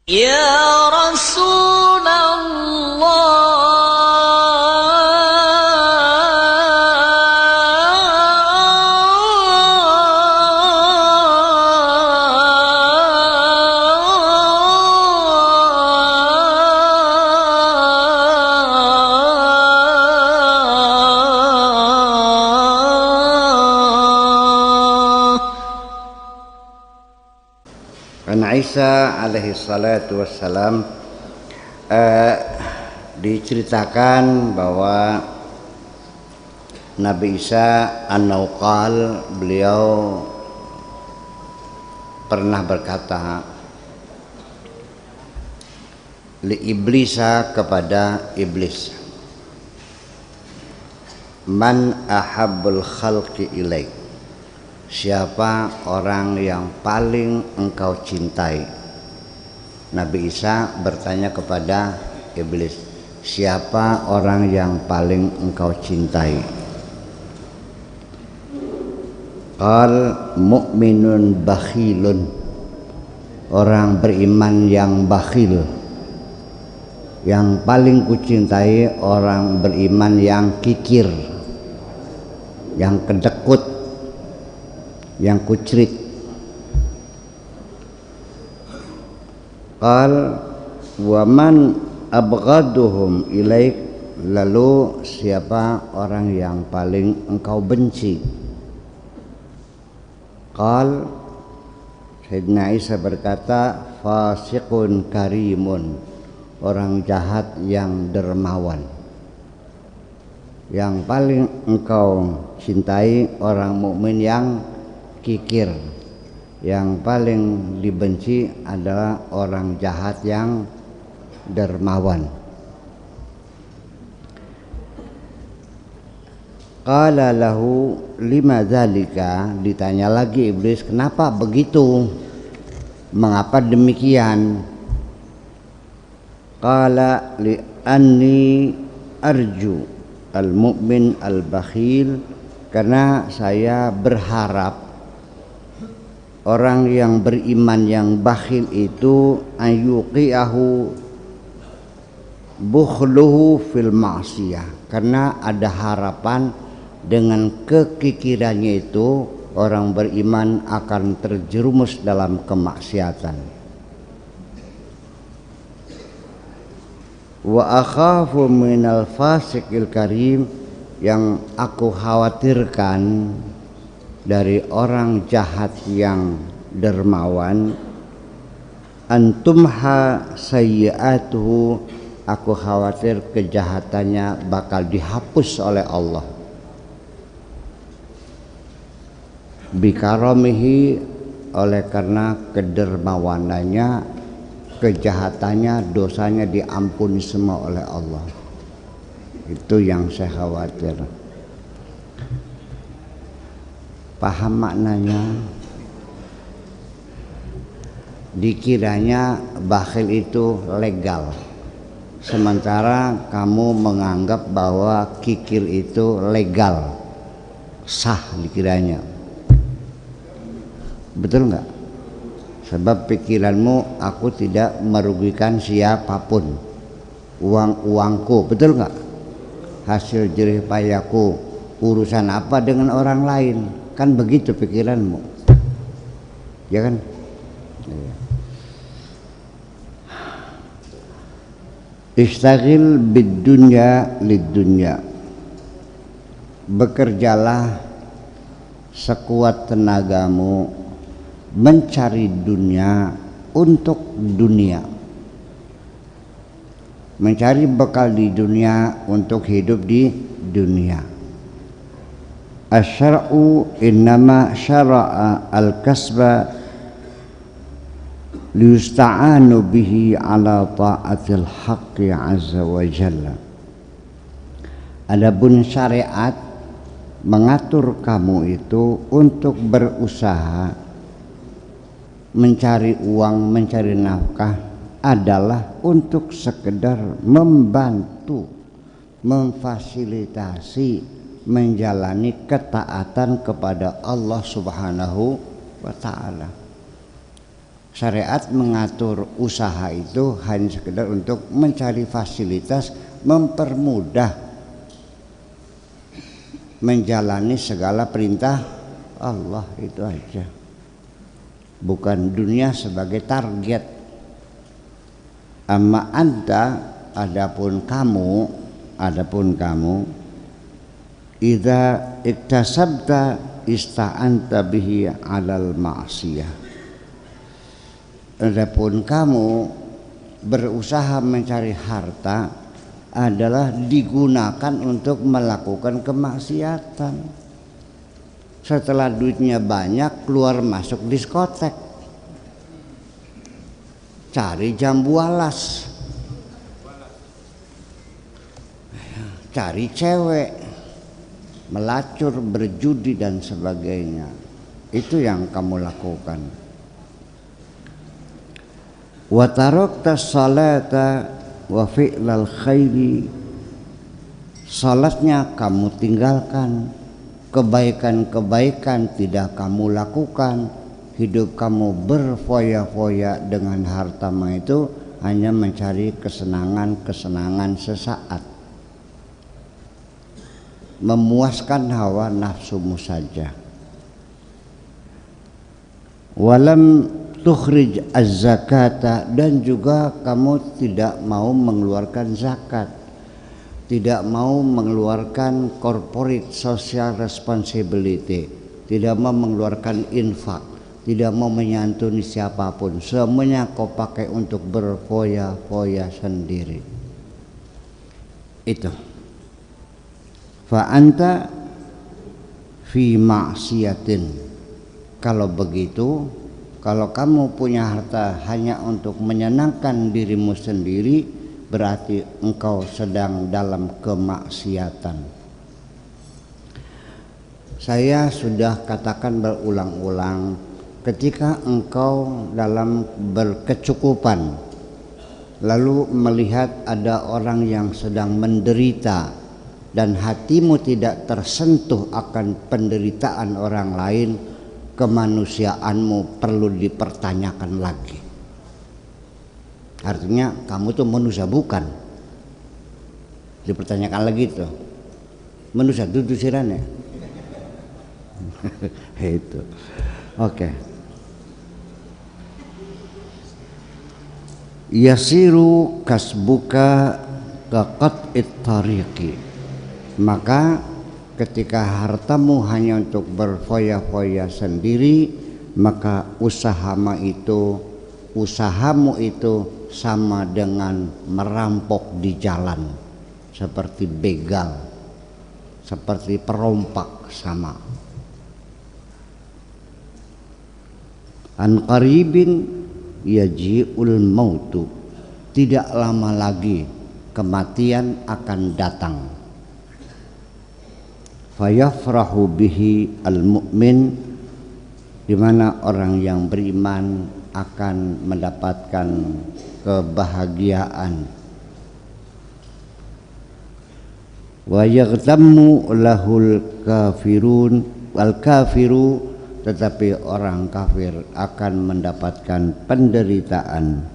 Ya Rasulullah. Isa alaihi salatu wassalam diceritakan bahwa Nabi Isa an-Nauqal beliau pernah berkata li iblisa kepada iblis, man ahabbul khalqi ilaik, siapa orang yang paling engkau cintai? Nabi Isa bertanya kepada iblis, siapa orang yang paling engkau cintai? Qal mu'minun bakhilun, orang beriman yang bakhil. Yang paling kucintai orang beriman yang kikir, yang kedekut, yang kucrit. Qal wa man abghaduhum ilaik, lalu siapa orang yang paling engkau benci? Qal, Sayyidina Isa berkata, fasiqun karimun, orang jahat yang dermawan. Yang paling engkau cintai orang mukmin yang kikir, yang paling dibenci adalah orang jahat yang dermawan. Qala lahu lima dzalika, ditanya lagi iblis, kenapa begitu, mengapa demikian? Qala li anni arju al-mu'min al-bakhil, karena saya berharap orang yang beriman yang bakhil itu ayyuqi'ahu bukhluhu fil ma'siyah, karena ada harapan dengan kekikirannya itu orang beriman akan terjerumus dalam kemaksiatan. Wa akhafu minal fasiqil karim, yang aku khawatirkan dari orang jahat yang dermawan, antumha sayyi'atuhu, aku khawatir kejahatannya bakal dihapus oleh Allah. Bikaramihi, oleh karena kedermawanannya, kejahatannya, dosanya diampuni semua oleh Allah. Itu yang saya khawatir. Paham maknanya? Dikiranya bakhil itu legal, sementara kamu menganggap bahwa kikir itu legal, sah dikiranya. Betul nggak? Sebab pikiranmu, aku tidak merugikan siapapun, uangku, betul nggak? Hasil jerih payahku, urusan apa dengan orang lain? Kan begitu pikiranmu, ya kan? Istaghil bid dunya lid dunya, bekerjalah sekuat tenagamu mencari dunia untuk dunia, mencari bekal di dunia untuk hidup di dunia. Asy-syar'u innama syara'a al-kasba liyusta'anu bihi ala ta'atil haqqi azza wa jalla. Adapun syariat mengatur kamu itu untuk berusaha mencari uang, mencari nafkah, adalah untuk sekedar membantu, memfasilitasi, menjalani ketaatan kepada Allah Subhanahu wa ta'ala. Syariat mengatur usaha itu hanya sekedar untuk mencari fasilitas, mempermudah menjalani segala perintah Allah, itu aja. Bukan dunia sebagai target. Amma anta, adapun kamu idza iktasabta ista'anta bihi 'alal ma'siyah. Adapun kamu berusaha mencari harta adalah digunakan untuk melakukan kemaksiatan. Setelah duitnya banyak, keluar masuk diskotek, cari jambu alas, cari cewek, melacur, berjudi dan sebagainya. Itu yang kamu lakukan. Wa tarakta salata wa fi'lal khairi, salatnya kamu tinggalkan, kebaikan-kebaikan tidak kamu lakukan, hidup kamu berfoya-foya dengan hartamu itu hanya mencari kesenangan-kesenangan sesaat, memuaskan hawa nafsumu saja. Walam tukhrij az-zakata, dan juga kamu tidak mau mengeluarkan zakat, tidak mau mengeluarkan corporate social responsibility, tidak mau mengeluarkan infak, tidak mau menyantuni siapapun, semuanya kau pakai untuk berfoya-foya sendiri. Itu fa anta fi ma'siyatin. Kalau begitu, kalau kamu punya harta hanya untuk menyenangkan dirimu sendiri, berarti engkau sedang dalam kemaksiatan. Saya sudah katakan berulang-ulang, ketika engkau dalam berkecukupan lalu melihat ada orang yang sedang menderita dan hatimu tidak tersentuh akan penderitaan orang lain, kemanusiaanmu perlu dipertanyakan lagi. Artinya kamu tuh manusia bukan, dipertanyakan lagi tuh. Manusia itu sirane. Itu. Oke. Yasiru kasbuka kaqat'it tariqi. Maka ketika hartamu hanya untuk berfoya-foya sendiri, maka usahamu itu sama dengan merampok di jalan, seperti begal, seperti perompak, sama. An qaribin yaji'ul mautu, tidak lama lagi kematian akan datang. Fayafrahu bihi al-mu'min, di mana orang yang beriman akan mendapatkan kebahagiaan. Wa yaghtammu lahul kafirun wal kafiru, tetapi orang kafir akan mendapatkan penderitaan.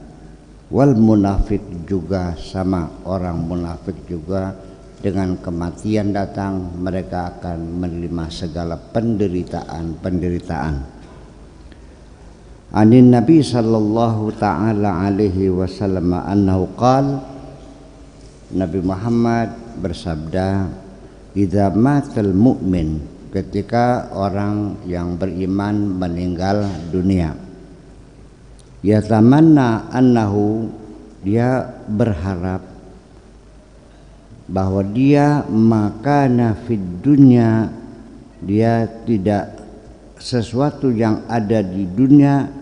Wal munafik juga sama, orang munafik juga dengan kematian datang mereka akan menerima segala penderitaan. Anin Nabi sallallahu ta'ala alaihi wasallam annahu qala, Nabi Muhammad bersabda, idza matal mu'min, ketika orang yang beriman meninggal dunia, yatamanna annahu, dia berharap bahwa dia makana fid dunya, dia tidak sesuatu yang ada di dunia,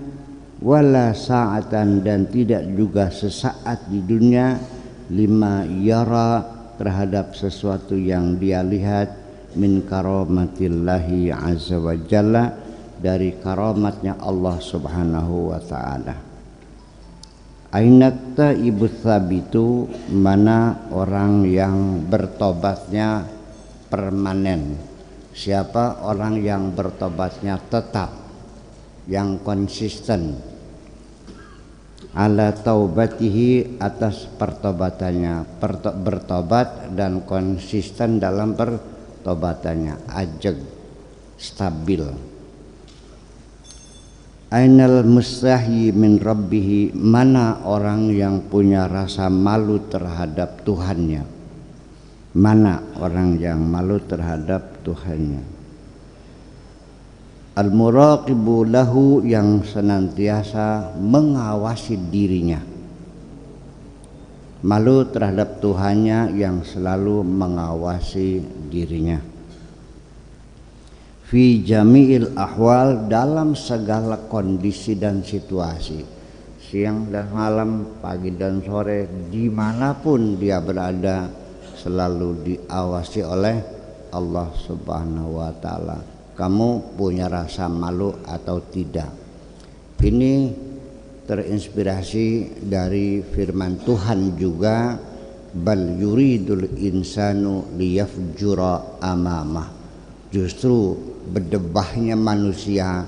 wala sa'atan, dan tidak juga sesaat di dunia, lima yara, terhadap sesuatu yang dia lihat, min karamatillahi azza wa jalla, dari karamatnya Allah subhanahu wa ta'ala. Ainat ibu thabitu, mana orang yang bertobatnya permanen. Siapa orang yang bertobatnya tetap, yang konsisten, ala taubatihi, atas pertobatannya, bertobat dan konsisten dalam pertobatannya, ajeg, stabil. Ainal mustahyi min rabbihi, mana orang yang punya rasa malu terhadap Tuhannya, mana orang yang malu terhadap Tuhannya. Al-muraqibu lahu, yang senantiasa mengawasi dirinya, malu terhadap Tuhannya yang selalu mengawasi dirinya. Fi jami'il ahwal, dalam segala kondisi dan situasi, siang dan malam, pagi dan sore, dimanapun dia berada, selalu diawasi oleh Allah Subhanahu wa ta'ala. Kamu punya rasa malu atau tidak? Ini terinspirasi dari firman Tuhan juga, bal yuridul insanu liyafjura amamah. Justru berdebahnya manusia,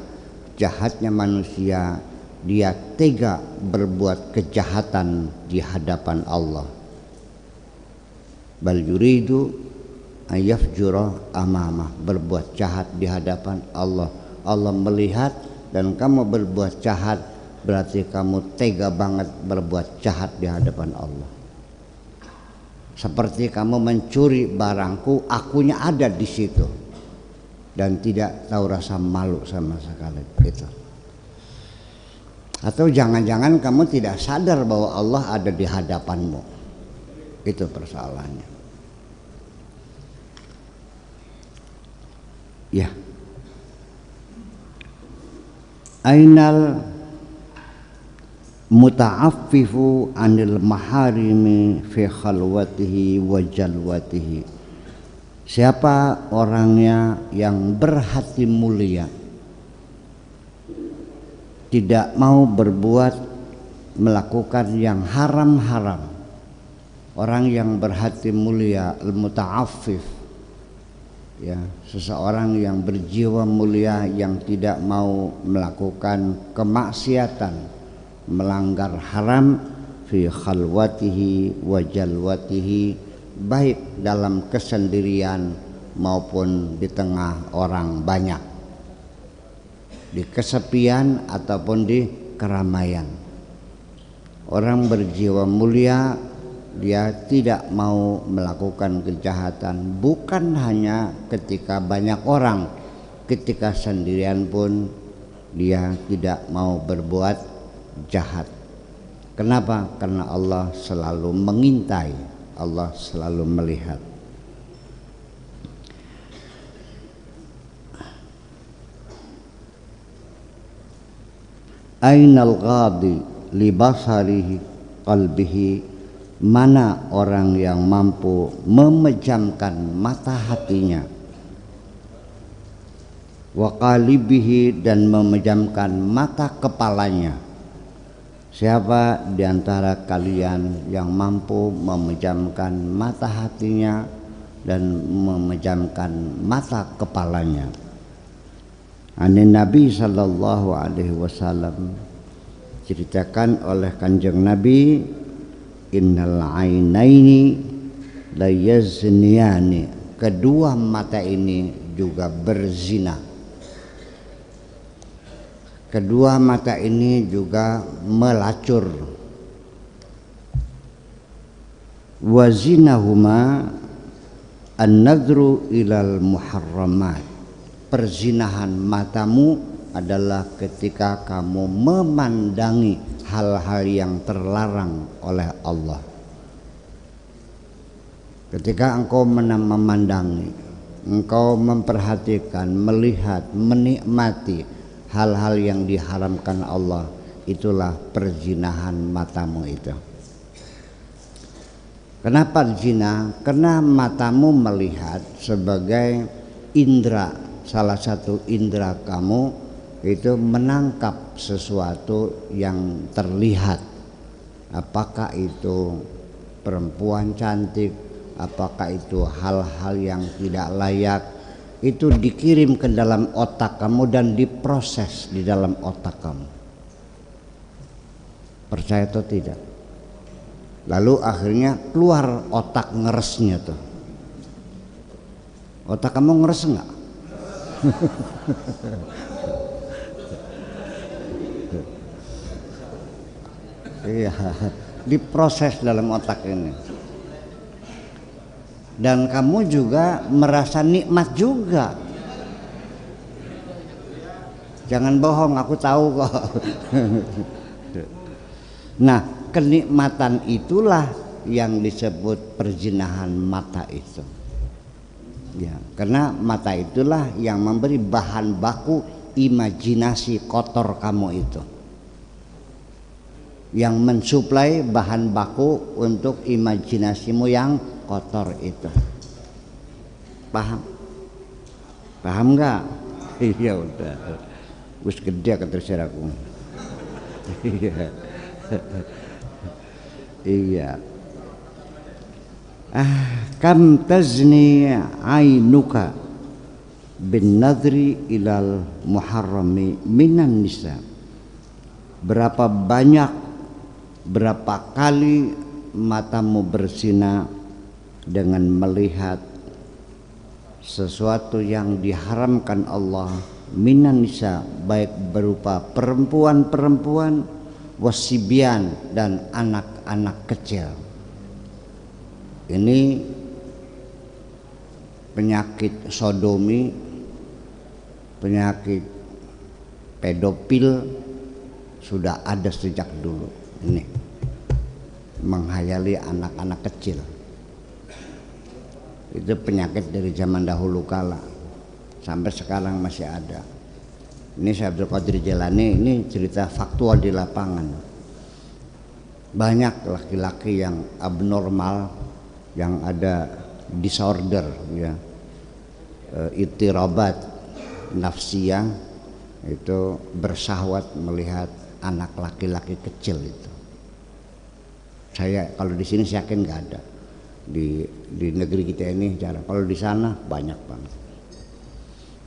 jahatnya manusia, dia tega berbuat kejahatan di hadapan Allah. Bal yuridu ayafjura amamah, berbuat jahat di hadapan Allah. Allah melihat dan kamu berbuat jahat, berarti kamu tega banget berbuat jahat di hadapan Allah. Seperti kamu mencuri barangku, akunya ada di situ, dan tidak tahu rasa malu sama sekali gitu. Atau jangan-jangan kamu tidak sadar bahwa Allah ada di hadapanmu. Itu persoalannya. Ya. Ainal muta'affifu anil maharimi fi khalwatihi wa jalwatihi. Siapa orangnya yang berhati mulia, tidak mau berbuat melakukan yang haram-haram. Orang yang berhati mulia, al-muta'affif, ya, seseorang yang berjiwa mulia, yang tidak mau melakukan kemaksiatan, melanggar haram, fi khalwatihi wa jalwatihi, baik dalam kesendirian maupun di tengah orang banyak, di kesepian ataupun di keramaian. Orang berjiwa mulia, dia tidak mau melakukan kejahatan, bukan hanya ketika banyak orang, ketika sendirian pun dia tidak mau berbuat jahat. Kenapa? Karena Allah selalu mengintai, Allah selalu melihat. Ainal ghadi li basarihi qalbihi, mana orang yang mampu memejamkan mata hatinya, wa qalibihi, dan memejamkan mata kepalanya. Siapa di antara kalian yang mampu memejamkan mata hatinya dan memejamkan mata kepalanya? Anin Nabi sallallahu alaihi wasallam, ceritakan oleh Kanjeng Nabi, innal ainaini la yazniyani, kedua mata ini juga berzina. Kedua mata ini juga melacur. Wazinahuma an-nadru ilal muharramat, perzinahan matamu adalah ketika kamu memandangi hal-hal yang terlarang oleh Allah. Ketika engkau memandangi, engkau memperhatikan, melihat, menikmati hal-hal yang diharamkan Allah, itulah perzinahan matamu itu. Kenapa zina? Karena matamu melihat sebagai indera, salah satu indera kamu itu menangkap sesuatu yang terlihat. Apakah itu perempuan cantik, apakah itu hal-hal yang tidak layak, itu dikirim ke dalam otak kamu dan diproses di dalam otak kamu. Percaya atau tidak? Lalu akhirnya keluar otak ngeresnya tuh. Otak kamu ngeres nggak? Iya, diproses dalam otak ini. Dan kamu juga merasa nikmat juga. Jangan bohong, aku tahu kok. Nah, kenikmatan itulah yang disebut perzinahan mata itu. Ya, karena mata itulah yang memberi bahan baku imajinasi kotor kamu itu, yang mensuplai bahan baku untuk imajinasimu yang kotor itu. Paham? Paham nggak? Iya udah. Wis gede keterser aku. Iya. Iya. Kam tazni ainuka bin nadri ilal muharrami minan nisa. Berapa banyak, berapa kali matamu berzina dengan melihat sesuatu yang diharamkan Allah minan nisa, baik berupa perempuan-perempuan, wasibian, dan anak-anak kecil. Ini penyakit sodomi, penyakit pedofil sudah ada sejak dulu. Ini menghayali anak-anak kecil. Itu penyakit dari zaman dahulu kala, sampai sekarang masih ada. Ini Syekh Abdul Qadir Jailani, ini cerita faktual di lapangan. Banyak laki-laki yang abnormal, yang ada disorder, ya, itirabat nafsiyah, itu bersahwat melihat anak laki-laki kecil itu. Saya kalau di sini saya yakin nggak ada. Di negeri kita ini jarang. Kalau di sana banyak banget.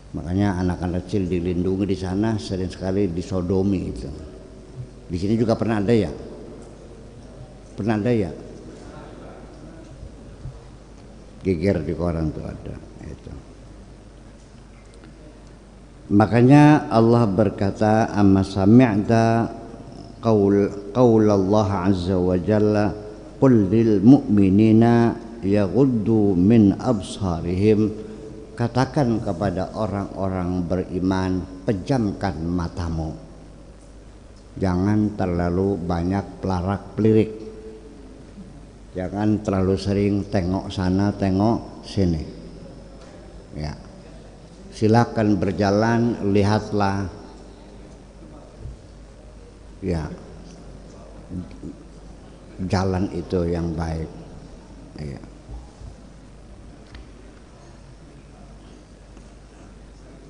Makanya anak-anak kecil dilindungi di sana, sering sekali disodomi itu. Di sini juga pernah ada ya? Pernah ada ya? Geger di koran tuh ada itu. Makanya Allah berkata, amma sami'ta qaul Allah azza wa jalla qul lil mu'minina yaghuddu min absarihim, katakan kepada orang-orang beriman, pejamkan matamu, jangan terlalu banyak pelarak-pelirik, jangan terlalu sering tengok sana tengok sini, ya. Silakan berjalan, lihatlah, ya, jalan itu yang baik, ya.